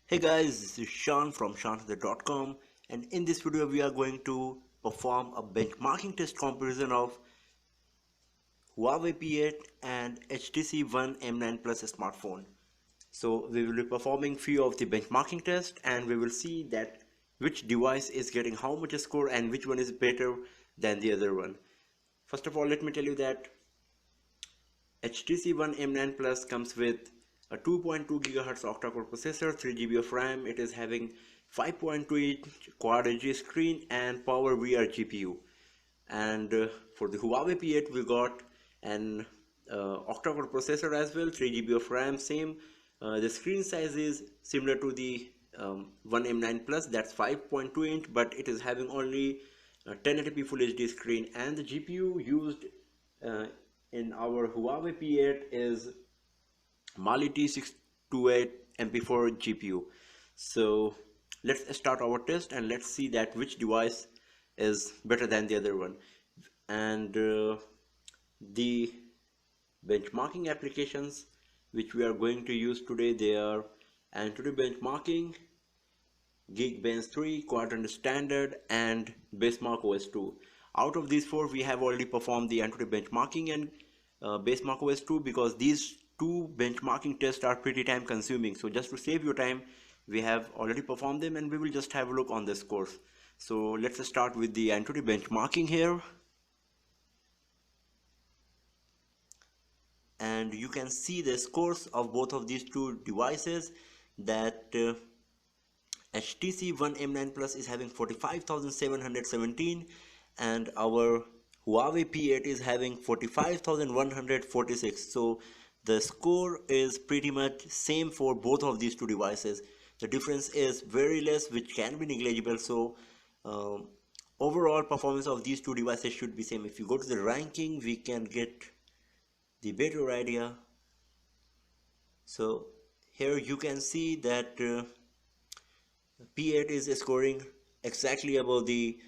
Hey guys, this is Sean from SeanThe.com, and in this video we are going to perform a benchmarking test comparison of Huawei P8 and HTC One M9 Plus smartphone. So we will be performing few of the benchmarking tests and we will see that which device is getting how much score and which one is better than the other one. First of all, let me tell you that HTC One M9 Plus comes with a 2.2 GHz octa-core processor, 3 GB of RAM. It is having 5.2-inch Quad HD screen and Power VR GPU. And for the Huawei P8, we got an octa-core processor as well, 3 GB of RAM, same. The screen size is similar to the One M9 Plus, that's 5.2 inch, but it is having only 1080p Full HD screen, and the GPU used uh, in our Huawei P8 is Mali T628 MP4 GPU. So let's start our test and let's see that which device is better than the other one. And the benchmarking applications which we are going to use today, they are Antutu benchmarking, Geekbench 3, Quadrant Standard, and Basemark OS 2. Out of these four, we have already performed the Antutu benchmarking and Basemark OS 2 because these two benchmarking tests are pretty time consuming. So just to save your time, we have already performed them and we will just have a look on this course. So let's start with the Antutu benchmarking here. And you can see the scores of both of these two devices that HTC One M9 Plus is having 45,717 and our Huawei P8 is having 45,146. So the score is pretty much same for both of these two devices. The difference is very less, which can be negligible. So overall performance of these two devices should be same. If you go to the ranking, we can get the better idea. So here you can see that P8 is scoring exactly above the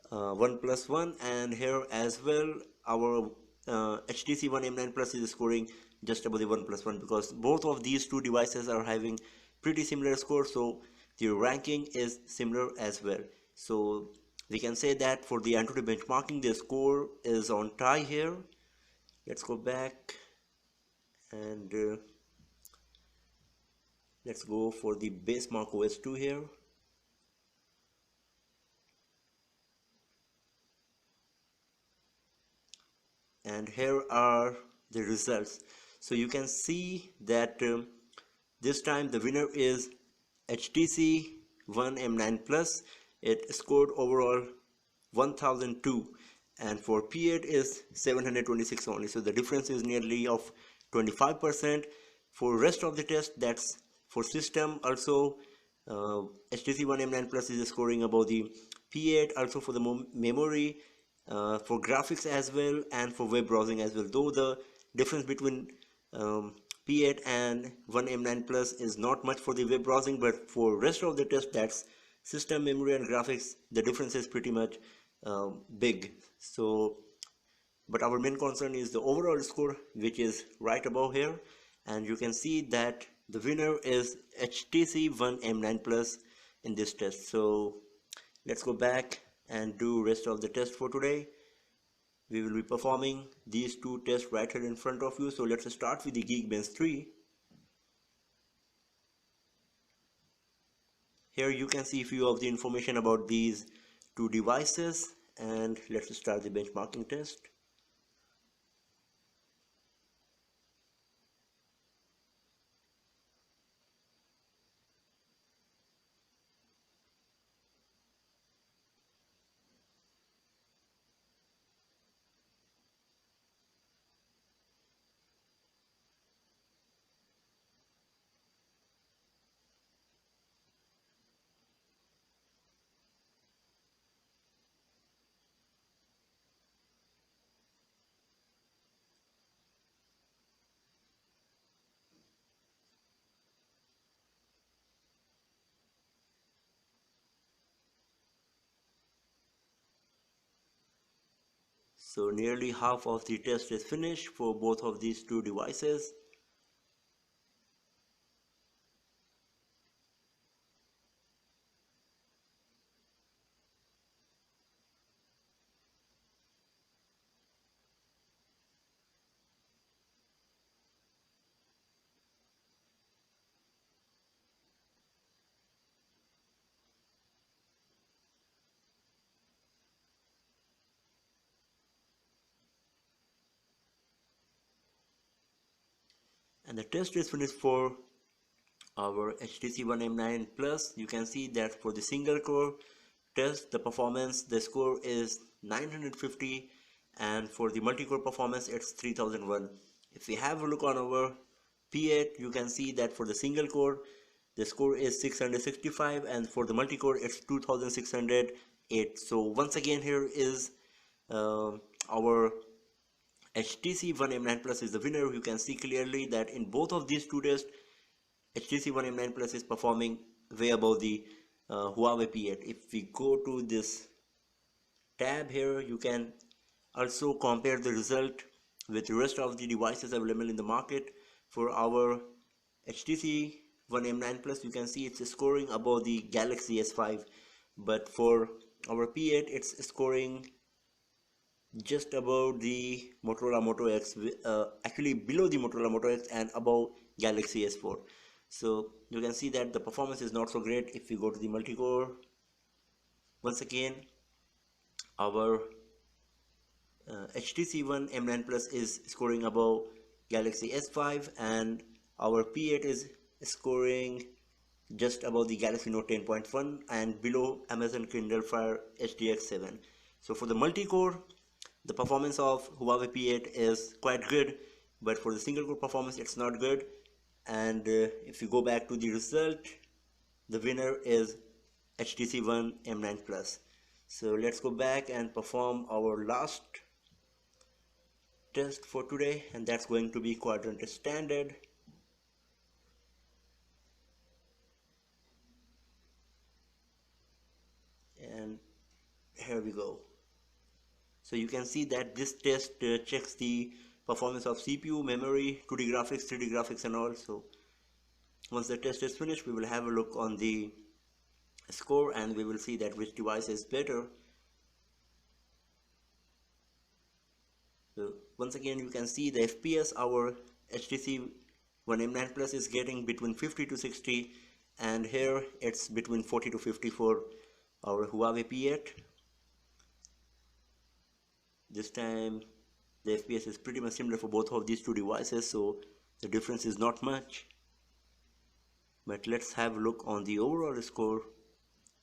One Plus One, and here as well our HTC One M9 Plus is scoring just above the One Plus One, because both of these two devices are having pretty similar scores, so the ranking is similar as well. So we can say that for the Antutu benchmarking, the score is on tie here. Let's go back and let's go for the Basemark OS 2 here. And here are the results. So you can see that this time the winner is HTC One M9 Plus. It scored overall 1002 and for P8 is 726 only, so the difference is nearly of 25%. For rest of the test, that's for system also, HTC One M9 Plus is scoring above the P8, also for the memory, for graphics as well, and for web browsing as well, though the difference between P8 and One M9 Plus is not much for the web browsing, but for rest of the test, that's system, memory, and graphics, the difference is pretty much big. So but our main concern is the overall score, which is right above here, and you can see that the winner is HTC One M9 Plus in this test. So let's go back and do rest of the test for today. We will be performing these two tests right here in front of you. So let's start with the Geekbench 3. Here you can see few of the information about these two devices, and let's start the benchmarking test. So nearly half of the test is finished for both of these two devices. And the test is finished for our HTC One M9 Plus. You can see that for the single core test, the performance, the score is 950, and for the multi-core performance it's 3001. If we have a look on our P8, you can see that for the single core the score is 665, and for the multi-core it's 2608. So once again, here is our HTC One M9 Plus is the winner. You can see clearly that in both of these two tests HTC One M9 Plus is performing way above the Huawei P8. If we go to this tab here, you can also compare the result with the rest of the devices available in the market. For our HTC One M9 Plus, you can see it's scoring above the Galaxy S5, but for our P8 it's scoring just above the Motorola Moto X, actually below the Motorola Moto X and above Galaxy S4. So you can see that the performance is not so great. If we go to the multi-core, once again our HTC One M9 Plus is scoring above Galaxy S5, and our P8 is scoring just above the Galaxy Note 10.1 and below Amazon Kindle Fire HDX7. So for the multi-core, the performance of Huawei P8 is quite good, but for the single core performance it's not good. And if you go back to the result, the winner is HTC One M9 Plus. So let's go back and perform our last test for today, and that's going to be Quadrant Standard. And here we go. So you can see that this test checks the performance of CPU, memory, 2D graphics, 3D graphics and all. So once the test is finished, we will have a look on the score and we will see that which device is better. So once again, you can see the FPS our HTC One M9 Plus is getting between 50 to 60, and here it's between 40 to 50 for our Huawei P8. This time the FPS is pretty much similar for both of these two devices, so the difference is not much. But let's have a look on the overall score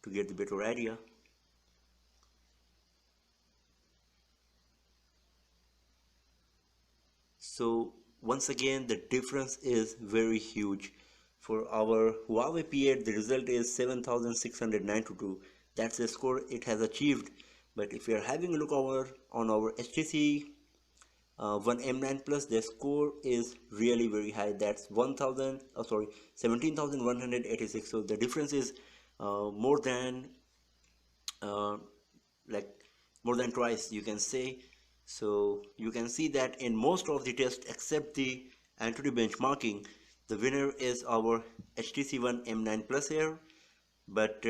to get the better idea. So once again, the difference is very huge. For our Huawei P8, the result is 7692. That's the score it has achieved. But if you are having a look on our HTC One M9 Plus, the score is really very high. That's 17,186. So the difference is more than more than twice, you can say. So you can see that in most of the tests except the Antutu benchmarking, the winner is our HTC One M9 Plus here. But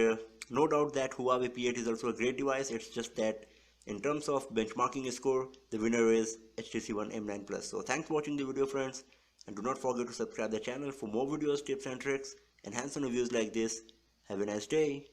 no doubt that Huawei P8 is also a great device. It's just that in terms of benchmarking score, the winner is HTC One M9 Plus. So thanks for watching the video, friends, and do not forget to subscribe the channel for more videos, tips and tricks, and hands-on reviews like this. Have a nice day.